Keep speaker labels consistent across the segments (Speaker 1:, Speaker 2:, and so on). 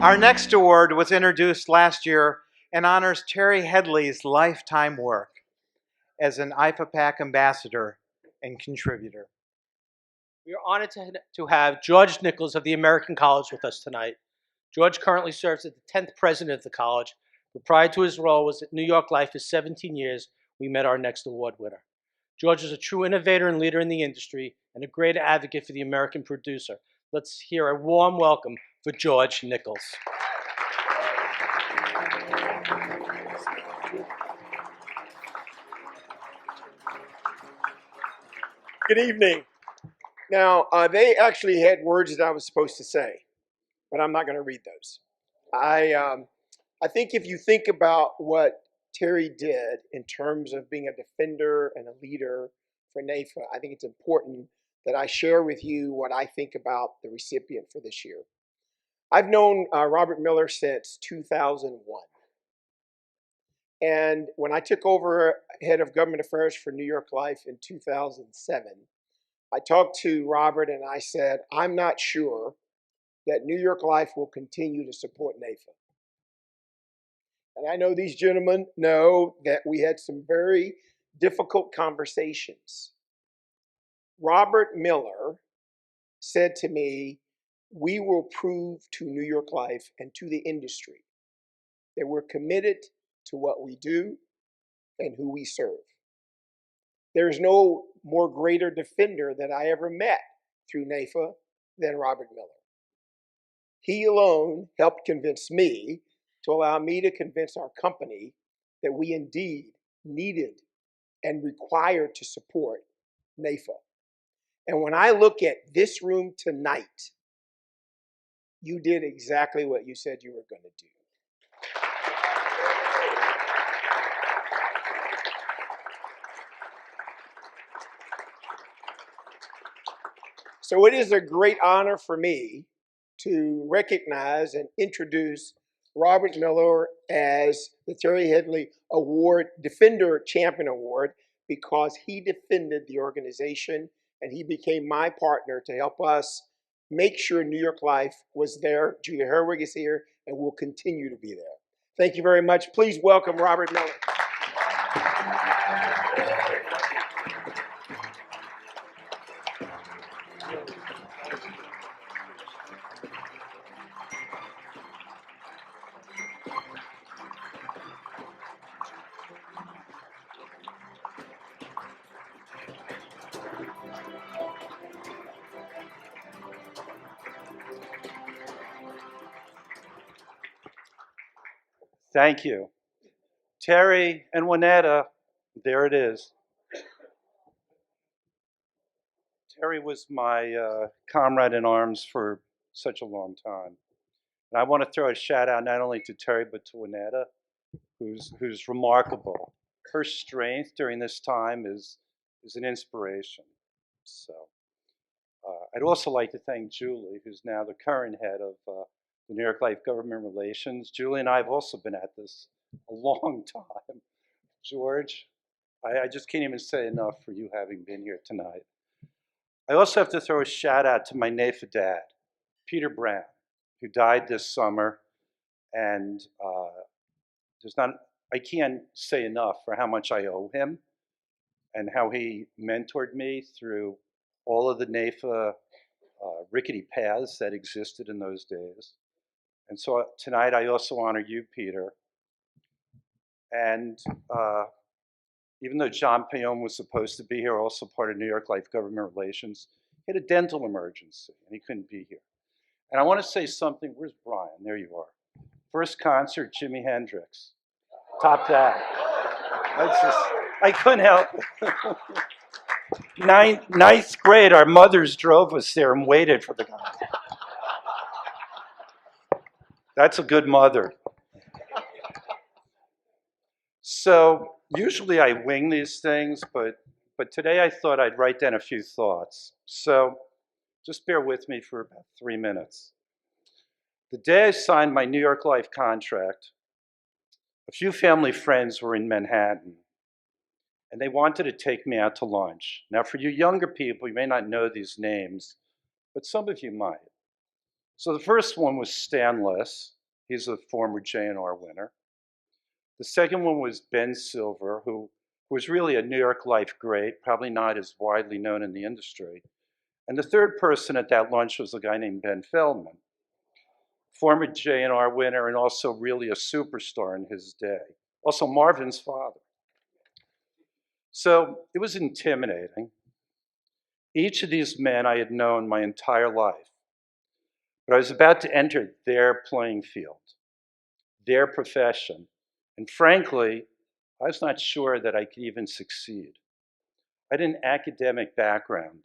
Speaker 1: Our next award was introduced last year and honors Terry Headley's lifetime work as an IFAPAC ambassador and contributor.
Speaker 2: We are honored to have George Nichols of the American College with us tonight. George currently serves as the 10th president of the college, but prior to his role was at New York Life for 17 years. We met our next award winner. George is a true innovator and leader in the industry and a great advocate for the American producer. Let's hear a warm welcome for George Nichols.
Speaker 3: Good evening. Now, they actually had words that I was supposed to say, but I'm not going to read those. I think if you think about what Terry did in terms of being a defender and a leader for NAIFA, I think it's important that I share with you what I think about the recipient for this year. I've known Robert Miller since 2001. And when I took over head of government affairs for New York Life in 2007, I talked to Robert and I said, I'm not sure that New York Life will continue to support NAIFA. And I know these gentlemen know that we had some very difficult conversations. Robert Miller said to me, we will prove to New York Life and to the industry that we're committed to what we do and who we serve. There's no more greater defender that I ever met through NAIFA than Robert Miller. He alone helped convince me to allow me to convince our company that we indeed needed and required to support NAIFA. And when I look at this room tonight, you did exactly what you said you were going to do. So it is a great honor for me to recognize and introduce Robert Miller as the Terry Headley Award, Defender Champion Award, because he defended the organization and he became my partner to help us make sure New York Life was there. Julia Herwig is here and will continue to be there. Thank you very much. Please welcome Robert Miller.
Speaker 4: Thank you. Terry and Juanetta, there it is. Terry was my comrade in arms for such a long time. And I want to throw a shout out not only to Terry, but to Juanetta, who's remarkable. Her strength during this time is an inspiration. So I'd also like to thank Julie, who's now the current head of the New York Life Government Relations. Julie and I have also been at this a long time. George, I just can't even say enough for you having been here tonight. I also have to throw a shout out to my NAIFA dad, Peter Brown, who died this summer. And I can't say enough for how much I owe him and how he mentored me through all of the NAIFA rickety paths that existed in those days. And so tonight I also honor you, Peter. And even though John Payone was supposed to be here, also part of New York Life Government Relations, he had a dental emergency and he couldn't be here. And I want to say something. Where's Brian? There you are. First concert, Jimi Hendrix. Top that. I couldn't help it. Ninth grade, our mothers drove us there and waited for the guy. That's a good mother. So usually I wing these things, but today I thought I'd write down a few thoughts. So just bear with me for about 3 minutes. The day I signed my New York Life contract, a few family friends were in Manhattan, and they wanted to take me out to lunch. Now, for you younger people, you may not know these names, but some of you might. So the first one was Stan Liss. He's a former J&R winner. The second one was Ben Silver, who was really a New York Life great, probably not as widely known in the industry. And the third person at that lunch was a guy named Ben Feldman, former J&R winner and also really a superstar in his day. Also Marvin's father. So it was intimidating. Each of these men I had known my entire life, but I was about to enter their playing field, their profession. And frankly, I was not sure that I could even succeed. I had an academic background,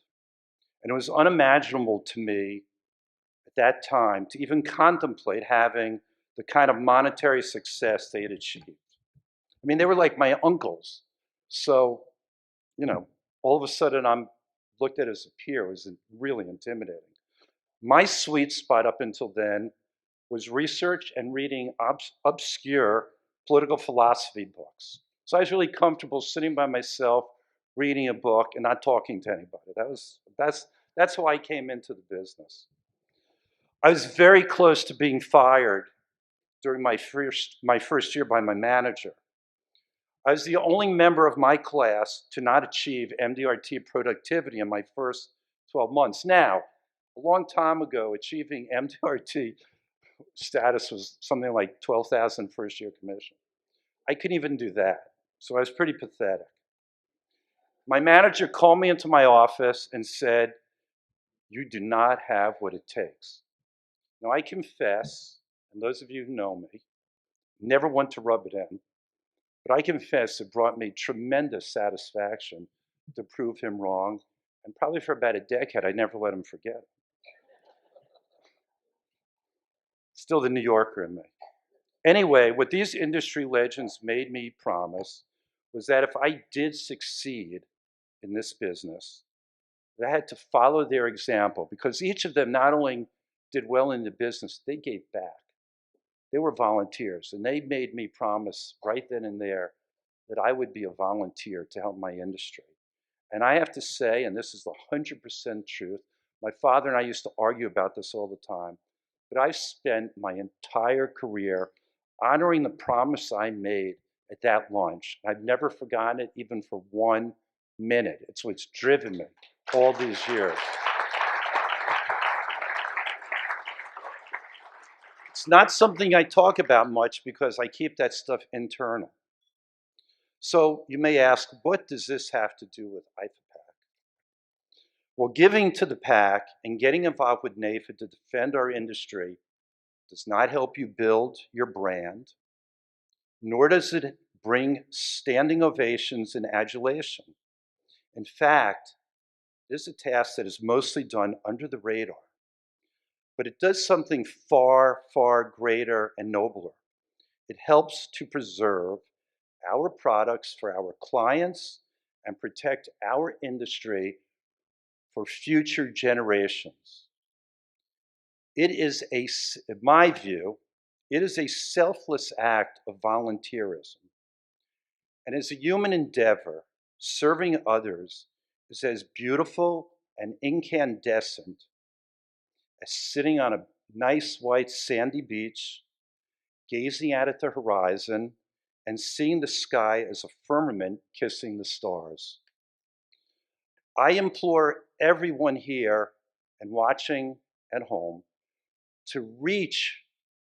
Speaker 4: and it was unimaginable to me at that time to even contemplate having the kind of monetary success they had achieved. I mean, they were like my uncles. So, you know, all of a sudden I'm looked at as a peer. It was really intimidating. My sweet spot up until then was research and reading obscure political philosophy books. So I was really comfortable sitting by myself, reading a book and not talking to anybody. That's how I came into the business. I was very close to being fired during my first year by my manager. I was the only member of my class to not achieve MDRT productivity in my first 12 months. Now, a long time ago, achieving MDRT status was something like 12,000 first-year commission. I couldn't even do that, so I was pretty pathetic. My manager called me into my office and said, "You do not have what it takes." Now, I confess, and those of you who know me, never want to rub it in, but I confess it brought me tremendous satisfaction to prove him wrong, and probably for about a decade, I never let him forget it. Still the New Yorker in me. Anyway, what these industry legends made me promise was that if I did succeed in this business, that I had to follow their example, because each of them not only did well in the business, they gave back. They were volunteers, and they made me promise right then and there that I would be a volunteer to help my industry. And I have to say, and this is the 100% truth, my father and I used to argue about this all the time, but I've spent my entire career honoring the promise I made at that lunch. I've never forgotten it, even for 1 minute. It's what's driven me all these years. It's not something I talk about much because I keep that stuff internal. So you may ask, what does this have to do with IFAPAC? Well, giving to the PAC and getting involved with NAIFA to defend our industry does not help you build your brand, nor does it bring standing ovations and adulation. In fact, this is a task that is mostly done under the radar. But it does something far, far greater and nobler. It helps to preserve our products for our clients and protect our industry for future generations. It is in my view, it is a selfless act of volunteerism. And as a human endeavor, serving others is as beautiful and incandescent as sitting on a nice white sandy beach, gazing out at the horizon, and seeing the sky as a firmament kissing the stars. I implore everyone here and watching at home to reach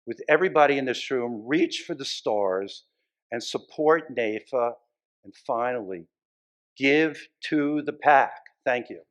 Speaker 4: with everybody in this room, reach for the stars and support NAIFA, and finally, give to the PAC. Thank you.